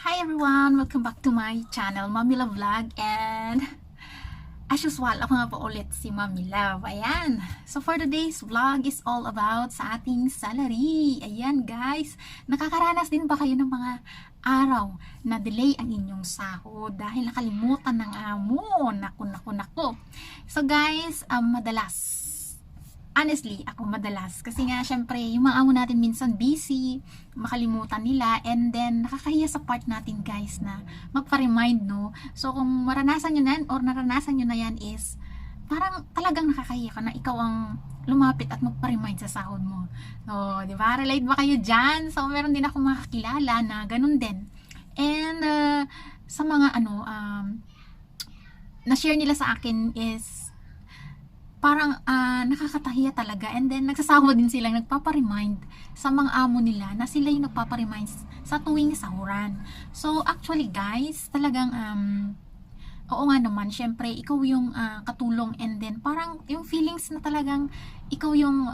Hi everyone! Welcome back to my channel, Mommy Love Vlog, and as usual, ako nga po ulit si Mommy Love. Ayan! So for today's vlog is all about sa ating salary. Ayan guys! Nakakaranas din ba kayo ng mga araw na delay ang inyong sahod dahil nakalimutan ng amo? Naku. So guys, madalas honestly, ako madalas. Kasi nga, syempre, yung mga amo natin minsan busy, makalimutan nila, and then, nakakahiya sa part natin, guys, na magpa-remind, no? So, kung maranasan nyo na, or naranasan nyo na yan is, parang talagang nakakahiya ka na ikaw ang lumapit at magpa-remind sa sahod mo. So, di ba? Relate ba kayo dyan? So, meron din ako makakilala na ganun din. And, sa mga, na-share nila sa akin is, parang nakakatahiya talaga, and then nagsasahod din sila, nagpapa-remind sa mga amo nila na sila yung nagpapa-remind sa tuwing sahuran. So actually guys, talagang oo nga naman, syempre ikaw yung katulong, and then parang yung feelings na talagang ikaw yung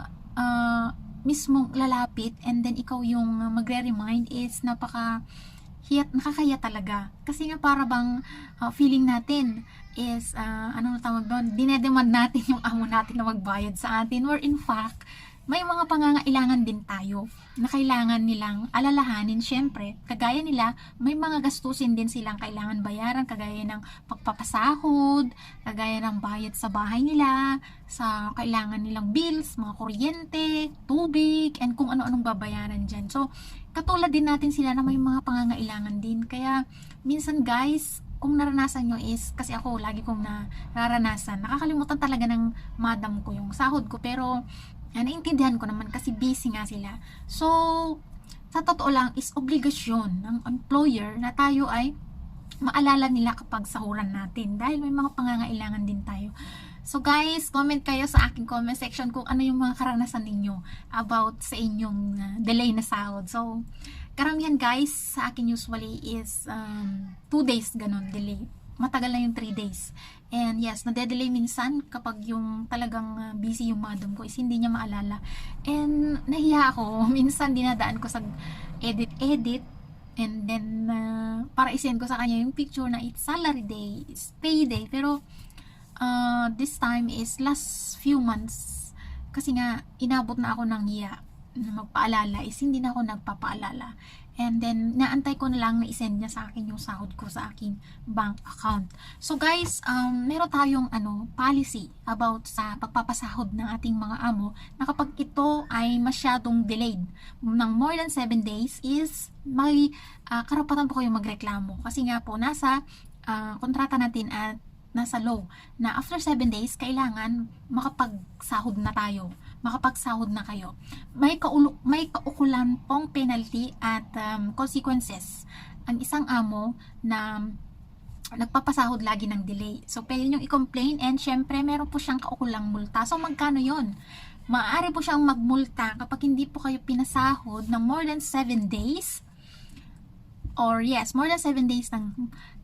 mismong lalapit, and then ikaw yung magre-remind is nakakahiya talaga. Kasi nga para bang feeling natin is, ano tawag doon, dinedemand natin yung amo natin na magbayad sa atin, where in fact, may mga pangangailangan din tayo na kailangan nilang alalahanin. Syempre, kagaya nila, may mga gastusin din silang kailangan bayaran, kagaya ng pagpapasahod, kagaya ng bayad sa bahay nila, sa kailangan nilang bills, mga kuryente, tubig, and kung ano-anong babayaran dyan. So, katulad din natin sila na may mga pangangailangan din. Kaya, minsan guys, kung naranasan nyo is, kasi ako lagi kong nararanasan, nakakalimutan talaga ng madam ko yung sahod ko, pero naiintindihan ko naman kasi busy nga sila. So, sa totoo lang is obligasyon ng employer na tayo ay maalala nila kapag sahuran natin, dahil may mga pangangailangan din tayo. So guys, comment kayo sa aking comment section kung ano yung mga karanasan ninyo about sa inyong delay na sahod. So, karamihan guys sa akin usually is 2 days ganun delay. Matagal na yung 3 days. And yes, nade-delay minsan kapag yung talagang busy yung madam ko is hindi niya maalala. And nahiya ako. Minsan dinadaan ko sa edit, and then para isend ko sa kanya yung picture na it's salary day, it's payday. Pero this time is last few months, kasi nga inabot na ako ng hiya na magpaalala, is hindi na ako nagpapaalala, and then naantay ko na lang na isend niya sa akin yung sahod ko sa aking bank account. So guys, meron tayong policy about sa pagpapasahod ng ating mga amo, na kapag ito ay masyadong delayed ng more than 7 days is may karapatan po kayong magreklamo, kasi nga po nasa kontrata natin at nasa law na after 7 days kailangan makapagsahod na kayo. May kaukulan pong penalty at consequences ang isang amo na nagpapasahod lagi ng delay. So pwede nyo i-complain, and syempre meron po siyang kaukulang multa. So magkano yon? Maaari po siyang magmulta kapag hindi po kayo pinasahod ng more than 7 days, or yes, more than 7 days, ng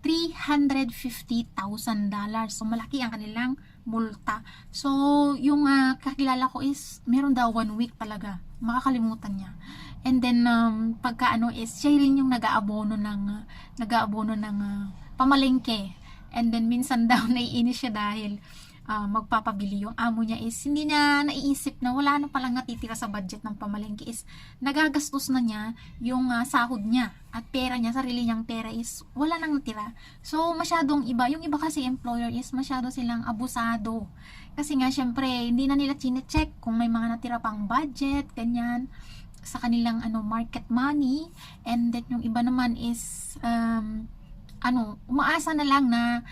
$350,000. So, malaki ang kanilang multa. So, yung kakilala ko is, meron daw 1 week talaga. Makakalimutan niya. And then, pagka is, siya rin yung nag-aabono ng pamalengke. And then, minsan daw naiinis siya dahil magpapabili yung amo niya is hindi na naiisip na wala na palang natitira sa budget ng pamalengke, is nagagastos na niya yung sahod niya at pera niya, sarili niyang pera is wala nang natira. So masyadong iba, yung iba kasi employer is masyado silang abusado, kasi nga syempre hindi na nila chine-check kung may mga natira pang budget, ganyan, sa kanilang market money. And then yung iba naman is umaasa na lang na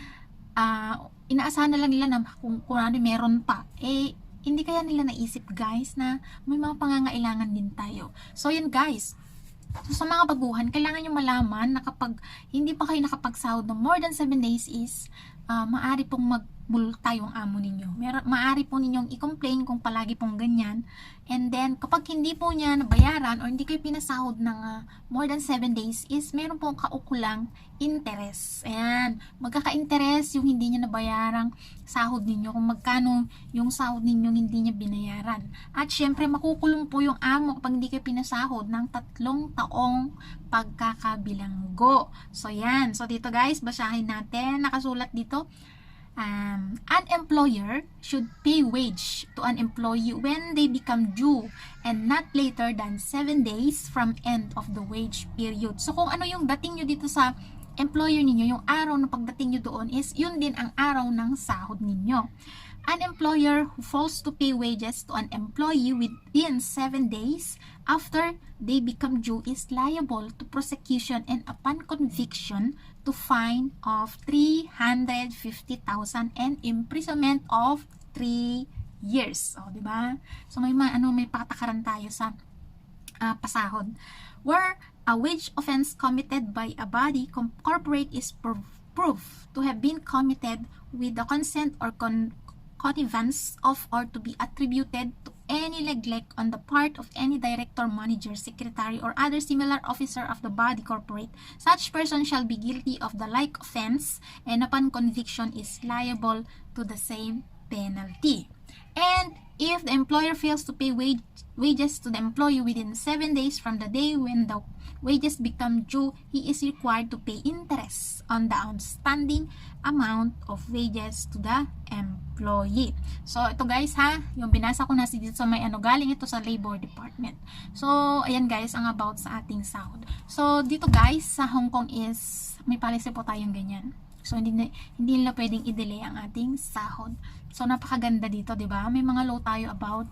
inaasahan na lang nila na kung ano meron pa, hindi kaya nila naisip guys na may mga pangangailangan din tayo. So yun guys, so sa mga baguhan, kailangan nyo malaman na kapag hindi pa kayo nakapagsahod ng more than 7 days is maaari pong multa yung amo ninyo. Maaari po ninyong i-complain kung palagi pong ganyan. And then, kapag hindi po niya nabayaran or hindi kayo pinasahod ng more than 7 days is meron pong kaukulang interest. Ayan, magkaka-interest yung hindi niya nabayarang sahod ninyo kung magkano yung sahod ninyo hindi niya binayaran. At syempre, makukulong po yung amo kapag hindi kayo pinasahod ng 3 taong pagkakabilanggo. So, yan. So, dito guys, basahin natin. Nakasulat dito, an employer should pay wage to an employee when they become due and not later than 7 days from end of the wage period. So, kung ano yung dating nyo dito sa employer ninyo, yung araw na pagdating nyo doon is yun din ang araw ng sahod ninyo. An employer who fails to pay wages to an employee within 7 days after they become due is liable to prosecution and upon conviction to fine of 350,000 and imprisonment of 3 years. O, di ba? So may patakaran tayo sa pasahod. Where a wage offense committed by a body corporate is proved to have been committed with the consent or connivance of or to be attributed to any neglect on the part of any director, manager, secretary, or other similar officer of the body corporate, such person shall be guilty of the like offense and upon conviction is liable to the same penalty. And if the employer fails to pay wages to the employee within 7 days from the day when the wages become due, he is required to pay interest on the outstanding amount of wages to the employee. So, ito guys ha, yung binasa ko na dito sa may galing ito sa Labor Department. So, ayan guys, ang about sa ating sahod. So, dito guys, sa Hong Kong is, may policy po tayong ganyan. So, hindi nila pwedeng i-delay ang ating sahod. So, napakaganda dito, di ba? May mga law tayo about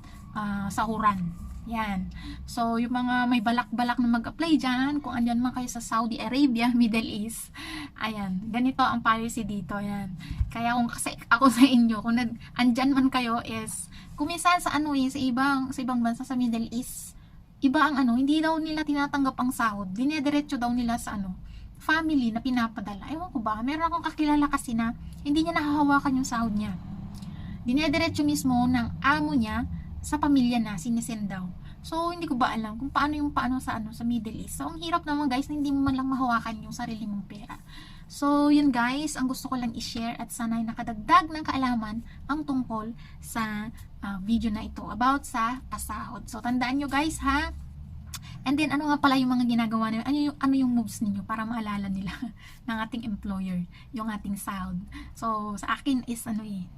sahuran. Yan. So, yung mga may balak-balak na mag-apply dyan, kung andyan man kayo sa Saudi Arabia, Middle East, ayan, ganito ang policy dito, yan. Kaya kung kasi ako sa inyo, kung andyan man kayo is, kung minsan sa sa ibang bansa sa Middle East, iba ang hindi daw nila tinatanggap ang sahod, dinediretso daw nila sa family na pinapadala. Ewan ko ba, meron akong kakilala kasi na hindi niya nahahawakan yung sahod niya. Dinediretso mismo ng amo niya sa pamilya na sinisend daw. So, hindi ko ba alam kung paano sa Middle East. So, ang hirap naman guys na hindi mo man lang mahawakan yung sarili mong pera. So, yun guys, ang gusto ko lang i-share at sana'y nakadagdag ng kaalaman ang tungkol sa video na ito about sa pasahod. So, tandaan nyo guys ha. And then, ano nga pala yung mga ginagawa nila? Ano yung moves ninyo para maalala nila ng ating employer, yung ating sahod. So, sa akin is,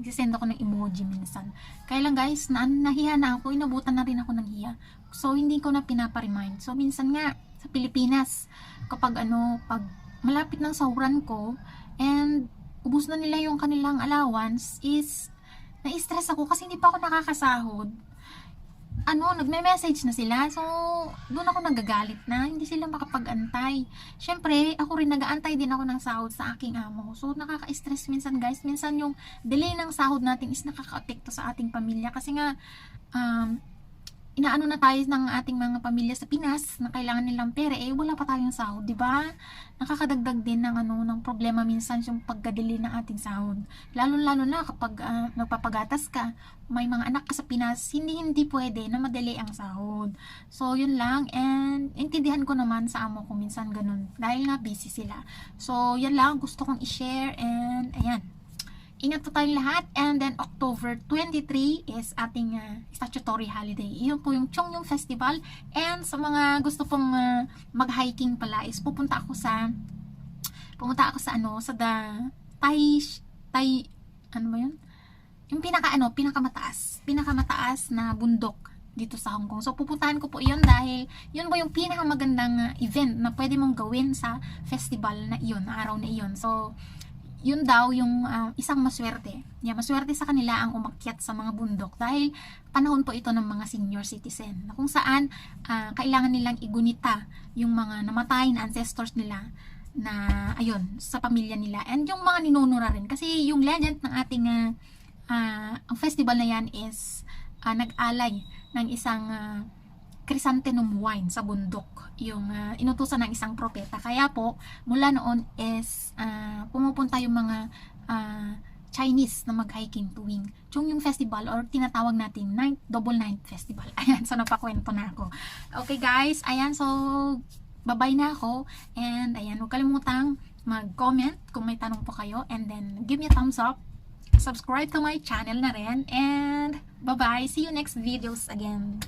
sisend ako ng emoji minsan. Kaya lang guys, nahiya na ako, inabutan na rin ako ng hiya. So, hindi ko na pinapa-remind. So, minsan nga, sa Pilipinas, kapag pag malapit ng sahuran ko, and ubus na nila yung kanilang allowance, is, na-stress ako kasi hindi pa ako nakakasahod. Nagme-message na sila. So, doon ako nagagalit na. Hindi sila makapag-antay. Syempre, ako rin nag-aantay din ako ng sahod sa aking amo. So, nakaka-stress minsan guys. Minsan yung delay ng sahod natin is nakaka-apekto sa ating pamilya. Kasi nga, inaano na tayo ng ating mga pamilya sa Pinas na kailangan nilang pera, wala pa tayong sahod, di ba? Nakakadagdag din ng ng problema minsan yung pagkadili ng ating sahod. Lalo na kapag nagpapagatas ka, may mga anak ka sa Pinas, hindi pwede na madelay ang sahod. So, yun lang, and intindihan ko naman sa amo ko minsan ganun, dahil nga busy sila. So, yan lang, gusto kong i-share, and ayan. Ingat po tayong lahat. And then October 23 is ating statutory holiday. Iyon po yung Chongyong Festival. And sa mga gusto pong mag-hiking pala is pumunta ako sa sa ano ba yun? Yung pinakamataas na bundok dito sa Hong Kong. So pupuntahan ko po iyon dahil yun po yung pinakamagandang event na pwede mong gawin sa festival na iyon, na araw na iyon. So yun daw yung isang maswerte. Maswerte sa kanila ang umakyat sa mga bundok dahil panahon po ito ng mga senior citizen na kung saan kailangan nilang igunita yung mga namatay na ancestors nila na ayun, sa pamilya nila, and yung mga ninunura rin. Kasi yung legend ng ating ang festival na yan is nag-alay ng isang chrysanthemum wine sa bundok, yung inutusan ng isang propeta. Kaya po, mula noon is pumupunta yung mga Chinese na mag-hiking tuwing Chungyung Festival or tinatawag nating Double Ninth Festival. Ayan, so napakwento na ako. Okay guys, ayan, so bye-bye na ako. And ayan, huwag kalimutang mag-comment kung may tanong po kayo. And then, give me a thumbs up. Subscribe to my channel na rin. And bye-bye. See you next videos again.